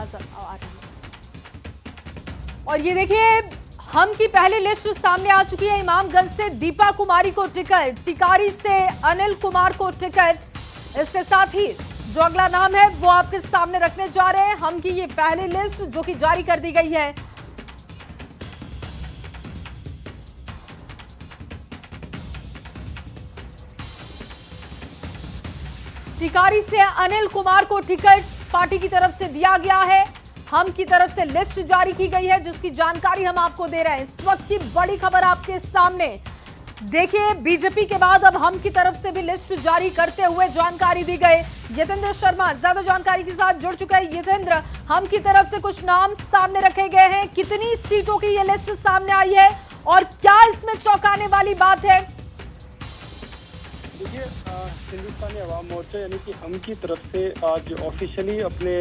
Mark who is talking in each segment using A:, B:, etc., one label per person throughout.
A: आ रही है। और ये देखिए, हम की पहली लिस्ट सामने आ चुकी है। इमामगंज से दीपा कुमारी को टिकट, टिकारी से अनिल कुमार को टिकट। इसके साथ ही जो अगला नाम है वो आपके सामने रखने जा रहे हैं। हम की ये पहली लिस्ट जो कि जारी कर दी गई है। टिकारी से अनिल कुमार को टिकट पार्टी की तरफ से दिया गया है। हम की तरफ से लिस्ट जारी की गई है जिसकी जानकारी हम आपको दे रहे हैं। इस वक्त की बड़ी खबर आपके सामने देखिए, बीजेपी के बाद अब हम की तरफ से भी लिस्ट जारी करते हुए जानकारी दी गई। यतेंद्र शर्मा ज्यादा जानकारी के साथ जुड़ चुका है। यतेंद्र, हम की तरफ से कुछ नाम सामने रखे गए हैं, कितनी सीटों की ये लिस्ट सामने आई है और क्या इसमें चौंकाने वाली बात है?
B: देखिए, हिंदुस्तानी अवाम मोर्चा यानी कि हम की तरफ से आज ऑफिशियली अपने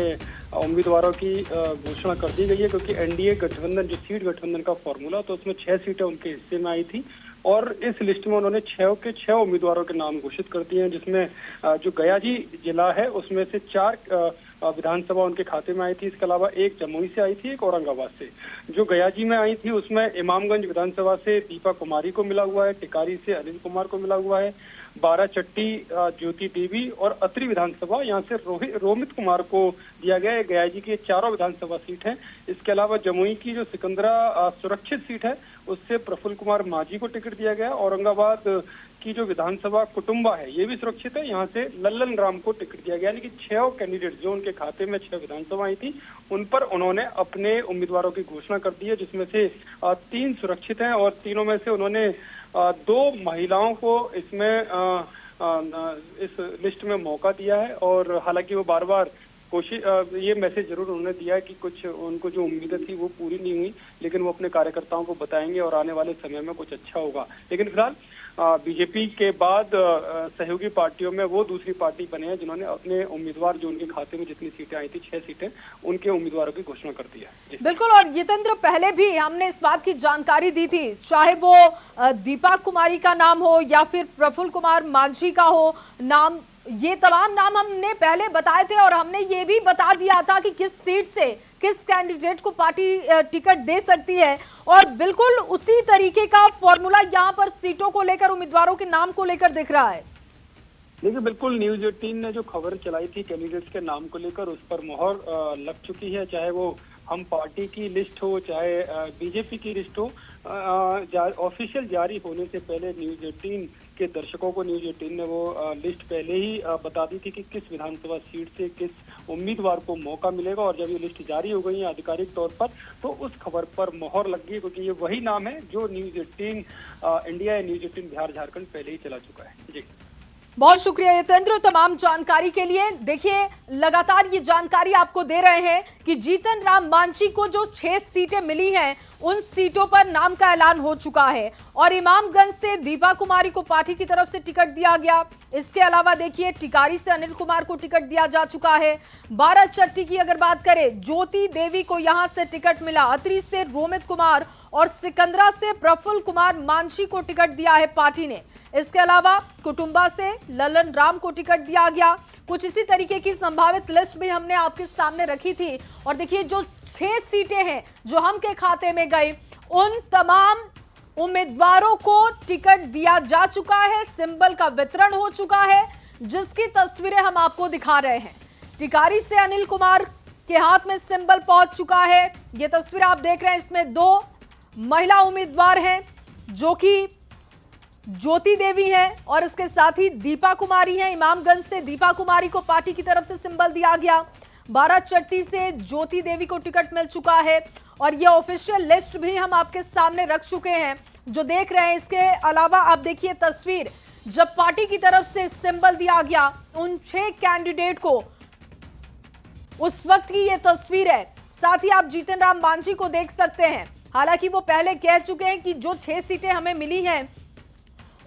B: उम्मीदवारों की घोषणा कर दी गई है, क्योंकि एनडीए गठबंधन जो सीट गठबंधन का फॉर्मूला तो उसमें 6 सीटें उनके हिस्से में आई थी और इस लिस्ट में उन्होंने 6 के 6 उम्मीदवारों के नाम घोषित कर दिए हैं, जिसमें जो गयाजी जिला है उसमें से 4 विधानसभा उनके खाते में आई थी। इसके अलावा एक जमुई से आई थी, एक औरंगाबाद से। जो गयाजी में आई थी उसमें इमामगंज विधानसभा से दीपा कुमारी को मिला हुआ है, टिकारी से अनिल कुमार को मिला हुआ है, बाराचट्टी ज्योति देवी और अत्रि विधानसभा यहाँ से रोमित कुमार को दिया गया है। गयाजी की 4 विधानसभा सीट है। इसके अलावा जमुई की जो सिकंदरा सुरक्षित सीट है उससे प्रफुल्ल कुमार माझी को टिकट दिया गया। औरंगाबाद की जो विधानसभा कुटुंबा है ये भी सुरक्षित है, यहाँ से लल्लन राम को टिकट दिया गया। यानी कि 6 कैंडिडेट जो उनके खाते में 6 विधानसभा आई थी उन पर उन्होंने अपने उम्मीदवारों की घोषणा कर दी है, जिसमें से 3 सुरक्षित हैं और तीनों में से उन्होंने 2 महिलाओं को इसमें इस लिस्ट में मौका दिया है। और हालांकि वो बार बार कोशिश ये मैसेज जरूर उन्होंने दिया है कि कुछ उनको जो उम्मीदें थी वो पूरी नहीं हुई, लेकिन वो अपने कार्यकर्ताओं को बताएंगे और आने वाले समय में कुछ अच्छा होगा। लेकिन फिलहाल बीजेपी के बाद सहयोगी पार्टियों में वो दूसरी पार्टी बने हैं जिन्होंने अपने उम्मीदवार जो उनके खाते में जितनी सीटें आई थी 6 सीटें उनके उम्मीदवारों की घोषणा कर दी है।
A: बिल्कुल, और यतेंद्र पहले भी हमने इस बात की जानकारी दी थी, चाहे वो दीपा कुमारी का नाम हो या फिर प्रफुल्ल कुमार माझी का हो नाम, ये तमाम नाम हमने पहले बताए थे और हमने ये भी बता दिया था कि किस सीट से किस कैंडिडेट को पार्टी टिकट दे सकती है। और बिल्कुल उसी तरीके का फॉर्मूला यहाँ पर सीटों को लेकर, उम्मीदवारों के नाम को लेकर दिख रहा है।
B: देखिए, बिल्कुल न्यूज 18 ने जो खबर चलाई थी कैंडिडेट्स के नाम को लेकर उस पर मोहर लग चुकी है। चाहे वो हम पार्टी की लिस्ट हो चाहे बीजेपी की लिस्ट हो, ऑफिशियल जारी होने से पहले न्यूज 18 के दर्शकों को न्यूज 18 ने वो लिस्ट पहले ही बता दी थी कि किस विधानसभा सीट से किस उम्मीदवार को मौका मिलेगा। और जब ये लिस्ट जारी हो गई है आधिकारिक तौर पर तो उस खबर पर मोहर लग गई, क्योंकि ये वही नाम है जो न्यूज 18 इंडिया या न्यूज 18 बिहार झारखंड पहले ही चला चुका है। जी,
A: बहुत शुक्रिया यतेंद्र तमाम जानकारी के लिए। देखिए, लगातार ये जानकारी आपको दे रहे हैं कि जीतन राम मांझी को जो 6 सीटें मिली हैं उन सीटों पर नाम का ऐलान हो चुका है और इमामगंज से दीपा कुमारी को पार्टी की तरफ से टिकट दिया गया। इसके अलावा देखिए, टिकारी से अनिल कुमार को टिकट दिया जा चुका है। बाराचट्टी की अगर बात करें, ज्योति देवी को यहां से टिकट मिला। अत्रि से रोमित कुमार और सिकंदरा से प्रफुल्ल कुमार मांझी को टिकट दिया है पार्टी ने। इसके अलावा कुटुंबा से ललन राम को टिकट दिया गया। कुछ इसी तरीके की संभावित लिस्ट भी हमने आपके सामने रखी थी। और देखिए, जो 6 सीटें हैं जो हम के खाते में गई उन तमाम उम्मीदवारों को टिकट दिया जा चुका है, सिंबल का वितरण हो चुका है, जिसकी तस्वीरें हम आपको दिखा रहे हैं। टिकारी से अनिल कुमार के हाथ में सिंबल पहुंच चुका है। ये तस्वीर आप देख रहे हैं, इसमें 2 महिला उम्मीदवार हैं जो कि ज्योति देवी है और इसके साथ ही दीपा कुमारी है। इमामगंज से दीपा कुमारी को पार्टी की तरफ से सिंबल दिया गया। बाराचट्टी से ज्योति देवी को टिकट मिल चुका है और ये ऑफिशियल लिस्ट भी हम आपके सामने रख चुके हैं जो देख रहे हैं। इसके अलावा आप देखिए तस्वीर, जब पार्टी की तरफ से सिंबल दिया गया उन 6 कैंडिडेट को, उस वक्त की ये तस्वीर है। साथ ही आप जीतन राम मांझी को देख सकते हैं। हालांकि वो पहले कह चुके हैं कि जो 6 सीटें हमें मिली हैं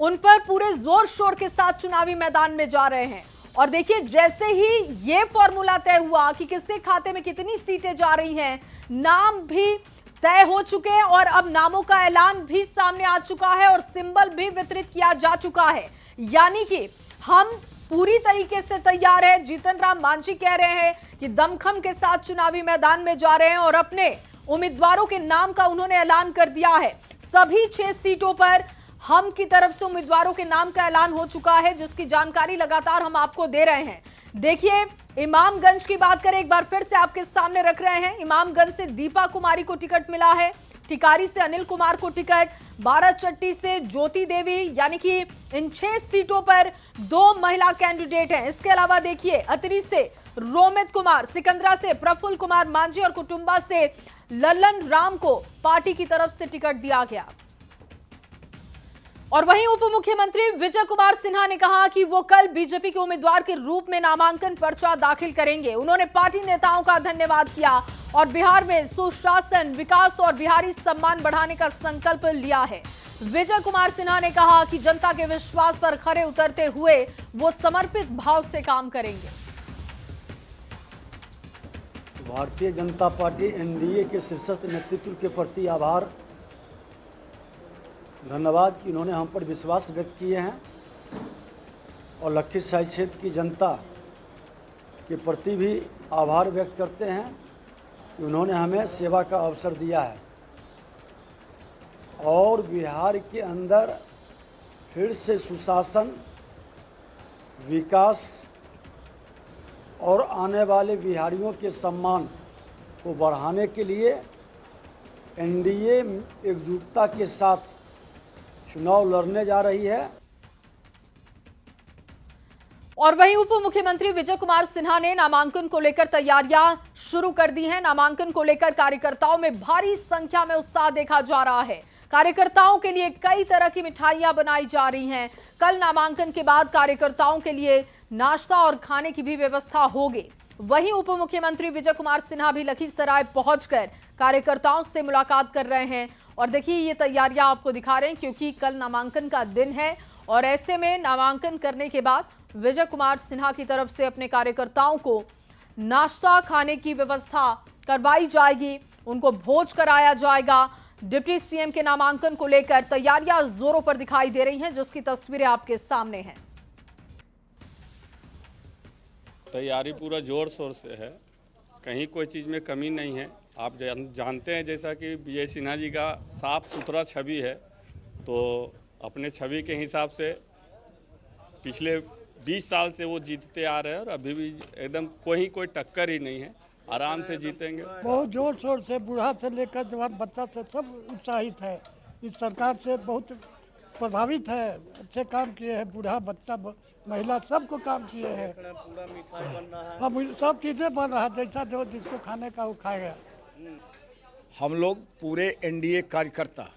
A: उन पर पूरे जोर शोर के साथ चुनावी मैदान में जा रहे हैं। और देखिए, जैसे ही ये फॉर्मूला तय हुआ कि किसके खाते में कितनी सीटें जा रही हैं, नाम भी तय हो चुके हैं और अब नामों का ऐलान भी सामने आ चुका है और सिंबल भी वितरित किया जा चुका है। यानी कि हम पूरी तरीके से तैयार है। जीतन राम मांझी कह रहे हैं कि दमखम के साथ चुनावी मैदान में जा रहे हैं और अपने उम्मीदवारों के नाम का उन्होंने ऐलान कर दिया है। सभी 6 सीटों पर हम की तरफ से उम्मीदवारों के नाम का ऐलान हो चुका है, जिसकी जानकारी लगातार हम आपको दे रहे हैं। देखिए, इमामगंज की बात करें, एक बार फिर से आपके सामने रख रहे हैं। इमामगंज से दीपा कुमारी को टिकट मिला है, टिकारी से अनिल कुमार को टिकट, बाराचट्टी से ज्योति देवी, यानी कि इन 6 सीटों पर 2 महिला कैंडिडेट हैं। इसके अलावा देखिए, अतरी से रोमित कुमार, सिकंदरा से प्रफुल्ल कुमार मांझी और कुटुंबा से लल्लन राम को पार्टी की तरफ से टिकट दिया गया। और वहीं उप मुख्यमंत्री विजय कुमार सिन्हा ने कहा कि वो कल बीजेपी के उम्मीदवार के रूप में नामांकन पर्चा दाखिल करेंगे। उन्होंने पार्टी नेताओं का धन्यवाद किया और बिहार में सुशासन, विकास और बिहारी सम्मान बढ़ाने का संकल्प लिया है। विजय कुमार सिन्हा ने कहा कि जनता के विश्वास पर खरे उतरते हुए वो समर्पित भाव से काम करेंगे।
C: भारतीय जनता पार्टी एनडीए के शीर्षस्थ नेतृत्व के प्रति आभार, धन्यवाद कि उन्होंने हम पर विश्वास व्यक्त किए हैं और लखीसराय क्षेत्र की जनता के प्रति भी आभार व्यक्त करते हैं कि उन्होंने हमें सेवा का अवसर दिया है और बिहार के अंदर फिर से सुशासन, विकास और आने वाले बिहारियों के सम्मान को बढ़ाने के लिए एनडीए एकजुटता के साथ चुनाव लड़ने जा रही है।
A: और वहीं उप मुख्यमंत्री विजय कुमार सिन्हा ने नामांकन को लेकर तैयारियां शुरू कर दी हैं। नामांकन को लेकर कार्यकर्ताओं में भारी संख्या में उत्साह देखा जा रहा है। कार्यकर्ताओं के लिए कई तरह की मिठाइयां बनाई जा रही हैं। कल नामांकन के बाद कार्यकर्ताओं के लिए नाश्ता और खाने की भी व्यवस्था होगी। वहीं उप मुख्यमंत्री विजय कुमार सिन्हा भी लखीसराय पहुंचकर कार्यकर्ताओं से मुलाकात कर रहे हैं। और देखिए, ये तैयारियां आपको दिखा रहे हैं क्योंकि कल नामांकन का दिन है और ऐसे में नामांकन करने के बाद विजय कुमार सिन्हा की तरफ से अपने कार्यकर्ताओं को नाश्ता खाने की व्यवस्था करवाई जाएगी, उनको भोज कराया जाएगा। डिप्टी सीएम के नामांकन को लेकर तैयारियां जोरों पर दिखाई दे रही हैं, जिसकी तस्वीरें आपके सामने हैं।
D: तैयारी पूरा जोर शोर से है, कहीं कोई चीज़ में कमी नहीं है। आप जानते हैं जैसा कि विजय सिन्हा जी का साफ सुथरा छवि है, तो अपने छवि के हिसाब से पिछले 20 साल से वो जीतते आ रहे हैं और अभी भी एकदम कोई टक्कर ही नहीं है, आराम से जीतेंगे।
E: बहुत जोर शोर से बूढ़ा से लेकर जवान बच्चा से सब उत्साहित है। इस सरकार से बहुत प्रभावित है, अच्छे काम किए हैं, बूढ़ा बच्चा महिला सबको काम किए हैं।
F: पूरा मिठाई बन रहा है,
E: अब सब चीज़ें बन रहा है, जैसा जो जिसको खाने का वो खाएगा।
F: हम लोग पूरे एनडीए कार्यकर्ता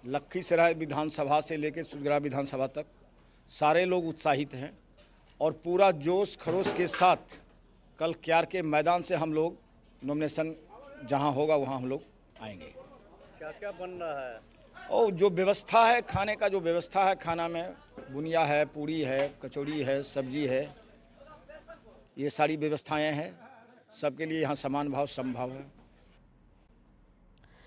F: लखीसराय विधानसभा से लेकर सुरगरा विधानसभा तक सारे लोग उत्साहित हैं और पूरा जोश खरोश के साथ कल क्यार के मैदान से हम लोग नॉमिनेशन जहां होगा वहां हम लोग आएंगे।
G: क्या क्या बन रहा है?
F: और जो व्यवस्था है, खाने का जो व्यवस्था है, खाना में बुनिया है, पूड़ी है, कचौड़ी है, सब्जी है, ये सारी व्यवस्थाएं हैं। सबके लिए यहाँ समान भाव समभाव है।